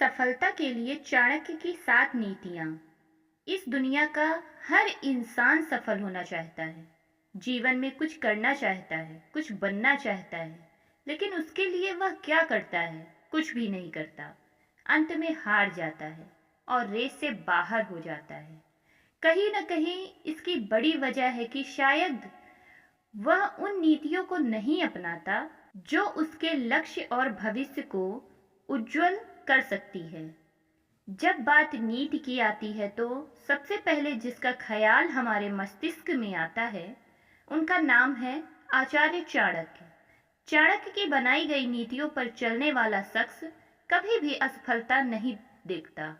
सफलता के लिए चाणक्य की 7 नीतियां। इस दुनिया का हर इंसान सफल होना चाहता है, जीवन में कुछ करना चाहता है, कुछ बनना चाहता है, लेकिन उसके लिए वह क्या करता है? कुछ भी नहीं करता। अंत में हार जाता है और रेस से बाहर हो जाता है। कहीं न कहीं इसकी बड़ी वजह है कि शायद वह उन नीतियों को नहीं अपनाता जो उसके लक्ष्य और भविष्य को उज्जवल कर सकती है। जब बात नीति की आती है तो सबसे पहले जिसका ख्याल हमारे मस्तिष्क में आता है उनका नाम है आचार्य चाणक्य। चाणक्य की बनाई गई नीतियों पर चलने वाला शख्स कभी भी असफलता नहीं देखता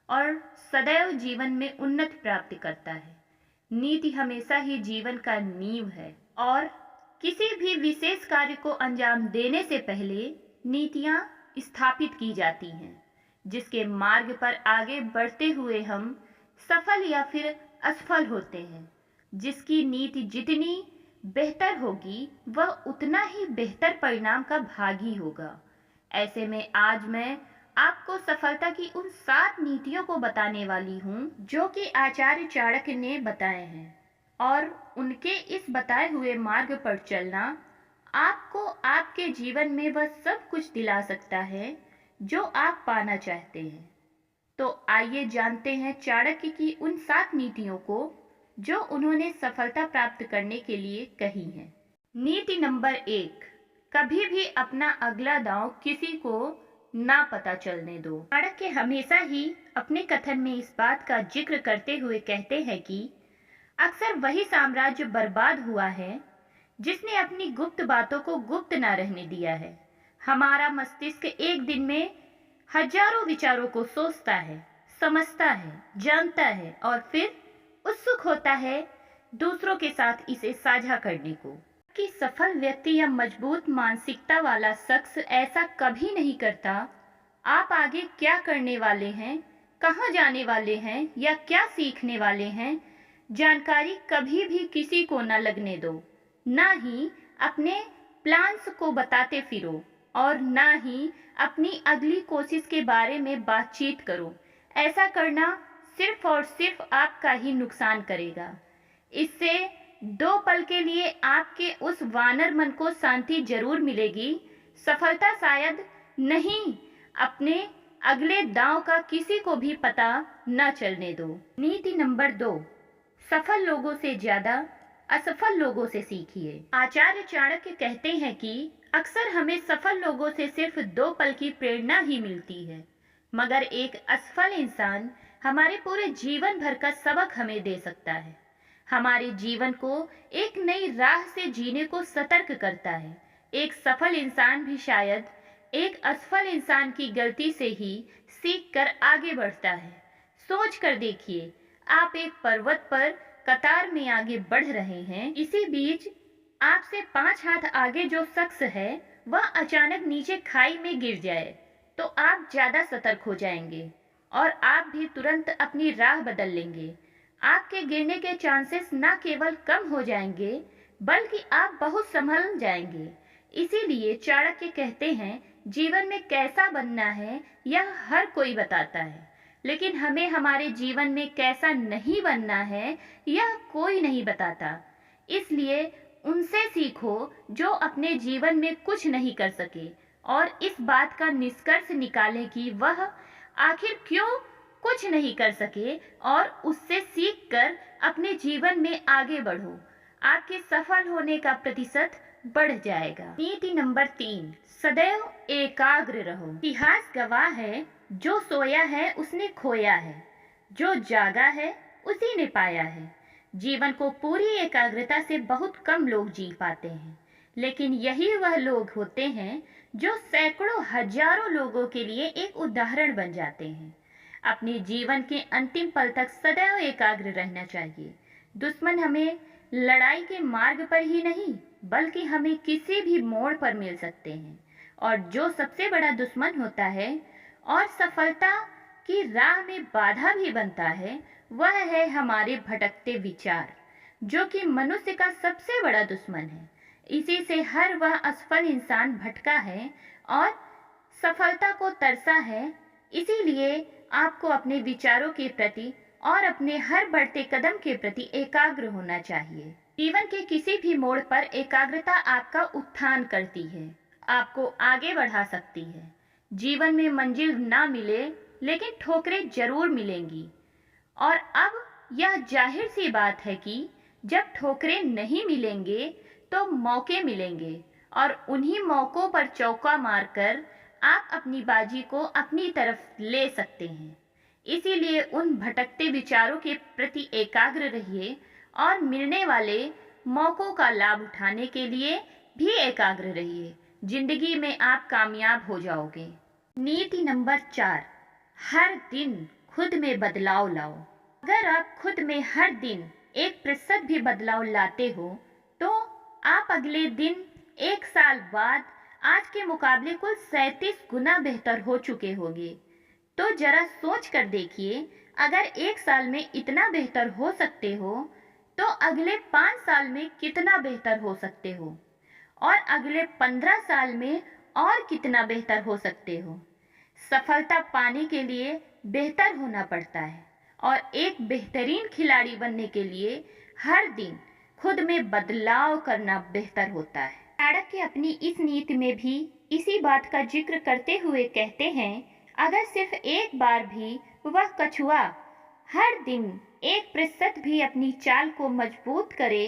और सदैव जीवन में उन्नति प्राप्त करता है। नीति हमेशा ही जीवन का नींव है और किसी भी विशेष कार्य को अंजाम देने से पहले नीतियां स्थापित की जाती हैं, जिसके मार्ग पर आगे बढ़ते हुए हम सफल या फिर असफल होते हैं। जिसकी नीति जितनी बेहतर होगी वह उतना ही बेहतर परिणाम का भागी होगा। ऐसे में आज मैं आपको सफलता की उन 7 नीतियों को बताने वाली हूँ जो कि आचार्य चाणक्य ने बताए हैं, और उनके इस बताए हुए मार्ग पर चलना आपको आपके जीवन में वह सब कुछ दिला सकता है जो आप पाना चाहते हैं। तो आइए जानते हैं चाणक्य की उन 7 नीतियों को जो उन्होंने सफलता प्राप्त करने के लिए कही हैं। नीति नंबर 1, कभी भी अपना अगला दांव किसी को ना पता चलने दो। चाणक्य हमेशा ही अपने कथन में इस बात का जिक्र करते हुए कहते हैं कि अक्सर वही साम्राज्य बर्बाद हुआ है जिसने अपनी गुप्त बातों को गुप्त ना रहने दिया है। हमारा मस्तिष्क एक दिन में हजारों विचारों को सोचता है, समझता है, जानता है और फिर उत्सुक होता है दूसरों के साथ इसे साझा करने को। कि सफल व्यक्ति या मजबूत मानसिकता वाला शख्स ऐसा कभी नहीं करता। आप आगे क्या करने वाले हैं, कहाँ जाने वाले हैं या क्या सीखने वाले हैं, जानकारी कभी भी किसी को न लगने दो। ना ही अपने प्लान्स को बताते फिरो और ना ही अपनी अगली कोशिश के बारे में बातचीत करो। ऐसा करना सिर्फ और सिर्फ आपका ही नुकसान करेगा। इससे 2 पल के लिए आपके उस वानर मन को शांति जरूर मिलेगी। सफलता शायद नहीं, अपने अगले दांव का किसी को भी पता न चलने दो। नीति नंबर 2, सफल लोगों से ज्यादा असफल लोगों से सीखिए। आचार्य चाणक्य कहते हैं कि अक्सर हमें सफल लोगों से सिर्फ 2 पल की प्रेरणा ही मिलती है, मगर एक असफल इंसान हमारे पूरे जीवन भर का सबक हमें दे सकता है। हमारे जीवन को एक नई राह से जीने को सतर्क करता है। एक सफल इंसान भी शायद एक असफल इंसान की गलती से ही सीख कर आगे बढ़ता है। सोच कर देखिए, आप एक पर्वत पर कतार में आगे बढ़ रहे हैं। इसी बीच आपसे 5 हाथ आगे जो शख्स है वह अचानक नीचे खाई में गिर जाए तो आप ज्यादा सतर्क हो जाएंगे और आप भी तुरंत अपनी राह बदल लेंगे। आपके गिरने के चांसेस न केवल कम हो जाएंगे बल्कि आप बहुत संभल जाएंगे। इसीलिए चाणक्य कहते हैं जीवन में कैसा बनना है यह हर कोई बताता है, लेकिन हमें हमारे जीवन में कैसा नहीं बनना है यह कोई नहीं बताता। इसलिए उनसे सीखो जो अपने जीवन में कुछ नहीं कर सके और इस बात का निष्कर्ष निकालें कि वह आखिर क्यों कुछ नहीं कर सके और उससे सीखकर अपने जीवन में आगे बढ़ो। आपके सफल होने का प्रतिशत बढ़ जाएगा। नीति नंबर 3, सदैव एकाग्र रहो। इतिहास गवाह है, जो सोया है उसने खोया है, जो जागा है उसी ने पाया है। जीवन को पूरी एकाग्रता से बहुत कम लोग जी पाते हैं, लेकिन यही वह लोग होते हैं जो सैकड़ों हजारों लोगों के लिए एक उदाहरण बन जाते हैं। अपने जीवन के अंतिम पल तक सदैव एकाग्र रहना चाहिए। दुश्मन हमें लड़ाई के मार्ग पर ही नहीं बल्कि हमें किसी भी मोड़ पर मिल सकते हैं, और जो सबसे बड़ा दुश्मन होता है और सफलता की राह में बाधा भी बनता है वह है हमारे भटकते विचार, जो कि मनुष्य का सबसे बड़ा दुश्मन है। इसी से हर वह असफल इंसान भटका है और सफलता को तरसा है इसीलिए आपको अपने विचारों के प्रति और अपने हर बढ़ते कदम के प्रति एकाग्र होना चाहिए। जीवन के किसी भी मोड़ पर एकाग्रता आपका उत्थान करती है, आपको आगे बढ़ा सकती है। जीवन में मंजिल ना मिले, लेकिन ठोकरें जरूर मिलेंगी। और अब यह जाहिर सी बात है कि जब ठोकरें नहीं मिलेंगे तो मौके मिलेंगे, और उन्हीं मौकों पर चौका मारकर आप अपनी बाजी को अपनी तरफ ले सकते हैं। इसीलिए उन भटकते विचारों के प्रति एकाग्र रहिए और मिलने वाले मौकों का लाभ उठाने के लिए भी एकाग्र रहिए। जिंदगी में आप कामयाब हो जाओगे। नीति नंबर 4, हर दिन खुद में बदलाव लाओ। अगर आप खुद में हर दिन 1% भी बदलाव लाते हो तो आप अगले दिन 1 साल बाद आज के मुकाबले कुल 37 गुना बेहतर हो चुके होंगे। तो जरा सोच कर देखिए, अगर 1 साल में इतना बेहतर हो सकते हो तो अगले 5 साल में कितना बेहतर हो सकते हो, और अगले 15 साल में और कितना बेहतर हो सकते हो। सफलता पाने के लिए बेहतर होना पड़ता है, और एक बेहतरीन खिलाड़ी बनने के लिए हर दिन खुद में बदलाव करना बेहतर होता है। चाणक्य अपनी इस नीति में भी इसी बात का जिक्र करते हुए कहते हैं, अगर सिर्फ एक बार भी वह कछुआ हर दिन 1% भी अपनी चाल को मजबूत करे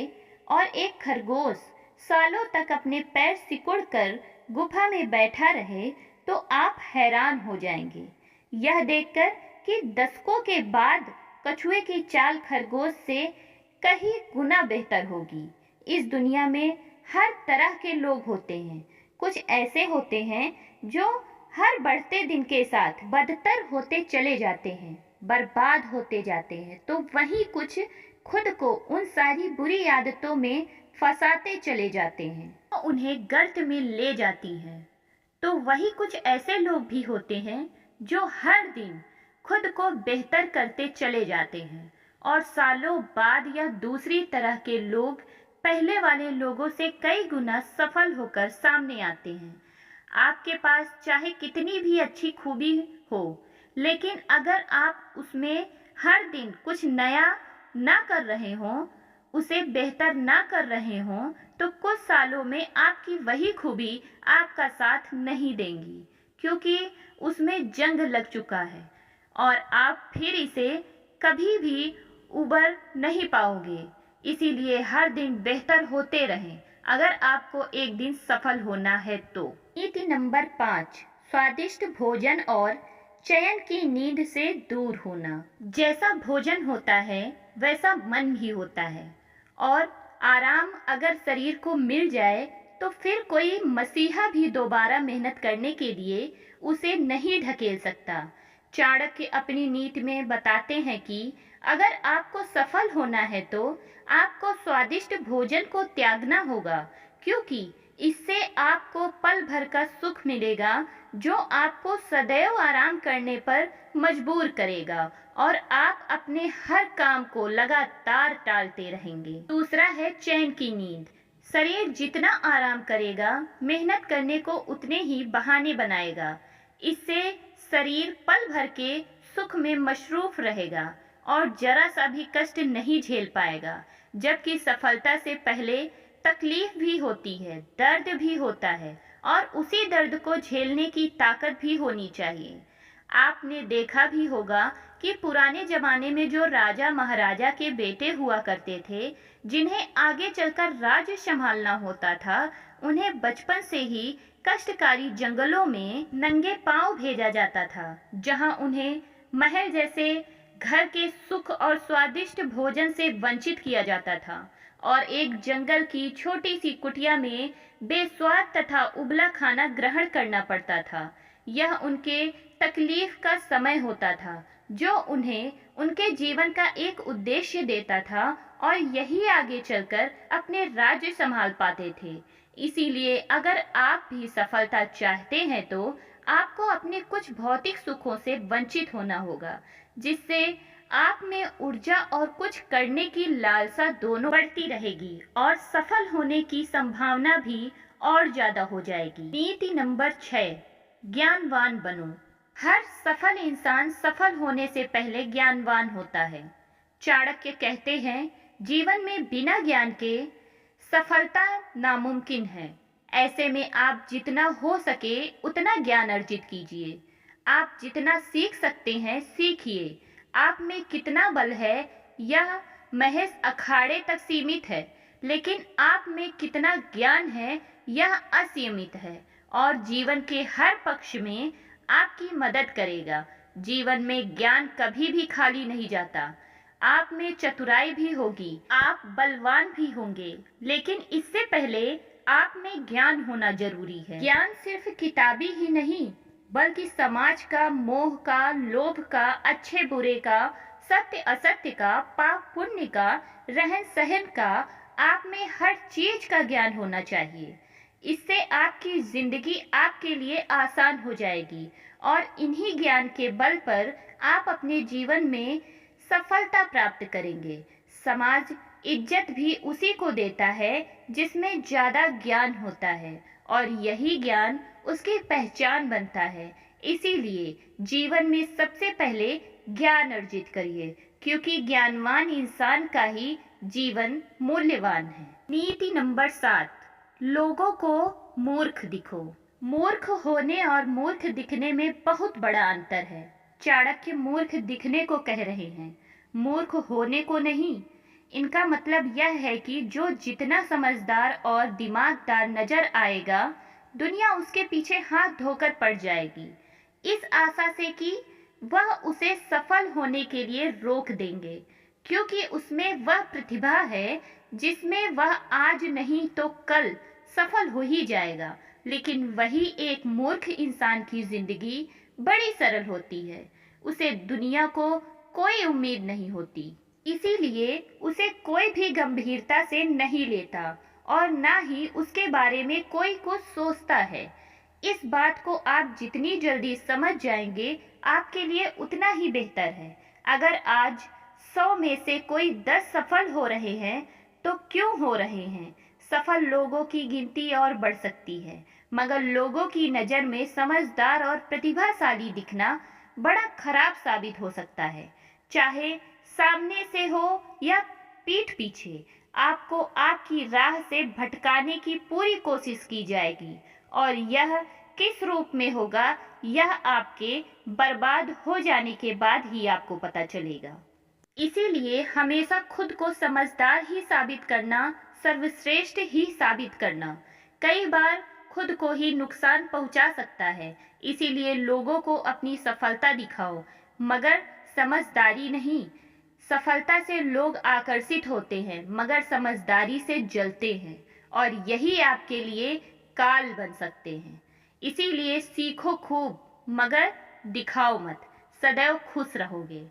और एक खरगोश सालों तक अपने पैर सिकुड़कर गुफा में बैठा रहे तो आप हैरान हो जाएंगे यह देखकर कि दशकों के बाद कछुए की चाल खरगोश से कहीं गुना बेहतर होगी। इस दुनिया में हर तरह के लोग होते हैं। कुछ ऐसे होते हैं जो हर बढ़ते दिन के साथ बदतर होते चले जाते हैं, बर्बाद होते जाते हैं, तो वहीं कुछ खुद को उन सारी बुरी आदतों में फंसाते चले जाते हैं, तो उन्हें गर्त में ले जाती है। तो वही कुछ ऐसे लोग भी होते हैं जो हर दिन खुद को बेहतर करते चले जाते हैं, और सालों बाद यह दूसरी तरह के लोग पहले वाले लोगों से कई गुना सफल होकर सामने आते हैं। आपके पास चाहे कितनी भी अच्छी खूबी हो, लेकिन अगर आप उसमें हर दिन कुछ नया ना कर रहे हो, उसे बेहतर ना कर रहे हो, तो कुछ सालों में आपकी वही खूबी आपका साथ नहीं देंगी, क्योंकि उसमें जंग लग चुका है और आप फिर इसे कभी भी उबर नहीं पाओगे। इसीलिए हर दिन बेहतर होते रहें अगर आपको एक दिन सफल होना है तो। नीति नंबर 5, स्वादिष्ट भोजन और चयन की नींद से दूर होना। जैसा भोजन होता है वैसा मन भी होता है, और आराम अगर शरीर को मिल जाए तो फिर कोई मसीहा भी दोबारा मेहनत करने के लिए उसे नहीं ढकेल सकता। चाणक्य अपनी नीति में बताते हैं कि अगर आपको सफल होना है तो आपको स्वादिष्ट भोजन को त्यागना होगा, क्योंकि इससे आपको पल भर का सुख मिलेगा जो आपको सदैव आराम करने पर मजबूर करेगा, और आप अपने हर काम को लगातार टालते रहेंगे। दूसरा है चैन की नींद। शरीर जितना आराम करेगा, मेहनत करने को उतने ही बहाने बनाएगा। इससे शरीर पल भर के सुख में मशरूफ रहेगा और जरा सा भी कष्ट नहीं झेल पाएगा, जबकि सफलता से पहले तकलीफ भी होती है, दर्द भी होता है, और उसी दर्द को झेलने की ताकत भी होनी चाहिए। आपने देखा भी होगा कि पुराने जमाने में जो राजा महाराजा के बेटे हुआ करते थे, जिन्हें आगे चलकर राज्य संभालना होता था, उन्हें बचपन से ही कष्टकारी जंगलों में नंगे पांव भेजा जाता था, जहां उन्हें महल जैसे घर के सुख और स्वादिष्ट भोजन से वंचित किया जाता था, और एक जंगल की छोटी सी कुटिया में बेस्वाद तथा उबला खाना ग्रहण करना पड़ता था। यह उनके तकलीफ का समय होता था, जो उन्हें उनके जीवन का एक उद्देश्य देता था, और यही आगे चलकर अपने राज्य संभाल पाते थे। इसीलिए अगर आप भी सफलता चाहते हैं तो आपको अपने कुछ भौतिक सुखों से वंचित होना होगा, जिससे आप में ऊर्जा और कुछ करने की लालसा दोनों बढ़ती रहेगी, और सफल होने की संभावना भी और ज्यादा हो जाएगी। नीति नंबर 6, ज्ञानवान बनो। हर सफल इंसान सफल होने से पहले ज्ञानवान होता है। चाणक्य कहते हैं, जीवन में बिना ज्ञान के सफलता नामुमकिन है। ऐसे में आप जितना हो सके उतना ज्ञान अर्जित कीजिए। आप जितना सीख सकते हैं सीखिए। आप में कितना बल है यह महज अखाड़े तक सीमित है, लेकिन आप में कितना ज्ञान है यह असीमित है और जीवन के हर पक्ष में आपकी मदद करेगा। जीवन में ज्ञान कभी भी खाली नहीं जाता। आप में चतुराई भी होगी, आप बलवान भी होंगे, लेकिन इससे पहले आप में ज्ञान होना जरूरी है। ज्ञान सिर्फ किताबी ही नहीं, बल्कि समाज का, मोह का, लोभ का, अच्छे बुरे का, सत्य असत्य का, पाप पुण्य का, रहन सहन का, आप में हर चीज का ज्ञान होना चाहिए। इससे आपकी जिंदगी आपके लिए आसान हो जाएगी और इन्हीं ज्ञान के बल पर आप अपने जीवन में सफलता प्राप्त करेंगे। समाज इज्जत भी उसी को देता है जिसमें ज्यादा ज्ञान होता है और यही ज्ञान उसकी पहचान बनता है। इसीलिए जीवन में सबसे पहले ज्ञान अर्जित करिए, क्योंकि ज्ञानवान इंसान का ही जीवन मूल्यवान है। नीति नंबर 7, लोगों को मूर्ख दिखो। मूर्ख होने और मूर्ख दिखने में बहुत बड़ा अंतर है। चाणक्य मूर्ख दिखने को कह रहे हैं, मूर्ख होने को नहीं। इनका मतलब यह है कि जो जितना समझदार और दिमागदार नजर आएगा, दुनिया उसके पीछे हाथ धोकर पड़ जाएगी, इस आशा से कि वह उसे सफल होने के लिए रोक देंगे, क्योंकि उसमें वह प्रतिभा है जिसमें वह आज नहीं तो कल सफल हो ही जाएगा। लेकिन वही एक मूर्ख इंसान की जिंदगी बड़ी सरल होती है। उसे दुनिया को कोई उम्मीद नहीं होती, इसीलिए उसे कोई भी गंभीरता से नहीं लेता और ना ही उसके बारे में कोई कुछ सोचता है। इस बात को आप जितनी जल्दी समझ जाएंगे, आपके लिए उतना ही बेहतर है। अगर आज 100 में से कोई 10 सफल हो रहे हैं, तो क्यों हो रहे हैं? सफल लोगों की गिनती और बढ़ सकती है, मगर लोगों की नज़र में समझदार और प्रतिभाशाली दिखना बड़ा खराब साबित हो सकता है। चाहे सामने से हो या पीठ पीछे, आपको आपकी राह से भटकाने की पूरी कोशिश की जाएगी और यह किस रूप में होगा, यह आपके बर्बाद हो जाने के बाद ही आपको पता चलेगा। इसीलिए हमेशा खुद को समझदार ही साबित करना, सर्वश्रेष्ठ ही साबित करना, कई बार खुद को ही नुकसान पहुंचा सकता है। इसीलिए लोगों को अपनी सफलता दिखाओ, मगर समझदारी नहीं। सफलता से लोग आकर्षित होते हैं, मगर समझदारी से जलते हैं और यही आपके लिए काल बन सकते हैं। इसीलिए सीखो खूब, मगर दिखाओ मत। सदैव खुश रहोगे।